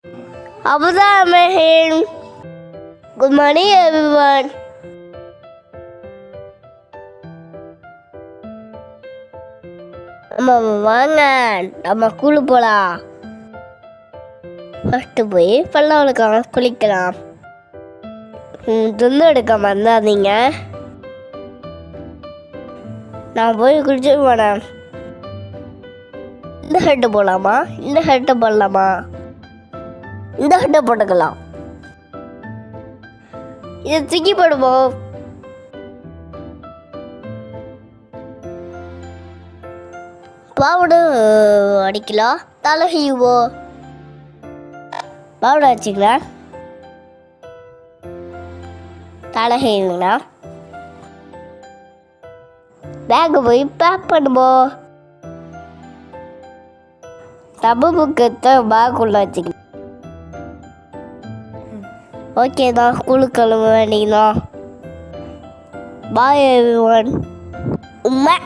Abdullah Mahir. Good morning, everyone. நம்ம வாங்க நம்ம கூழு போலாம். ஃபஸ்ட்டு போய் பல்ல வளர்க்காம குளிக்கலாம். துண்டு எடுக்க மறந்தாதீங்க. நான் போய் குளிச்சு போனேன். இந்த ஹெட்டு போடலாமா, இந்த ஹெட்டை போடலாமா? இந்த ஹெட்டை போட்டுக்கலாம். இதை தூக்கி போடுவோம். பவுடு அடிக்கலாம். தலை செய்வோம். பவுடர் வச்சுக்கலாம். தலை செய்யுங்களா. பேக்கு போய் பேக் பண்ணுவோம். டப்பு புக்கத்தை பேக்குள்ள வச்சுக்கலாம். ஓகே தான், ஸ்கூலுக்கு கிளம்ப வேண்டியதான். பாய் எவ்ரிவன். உம்மா.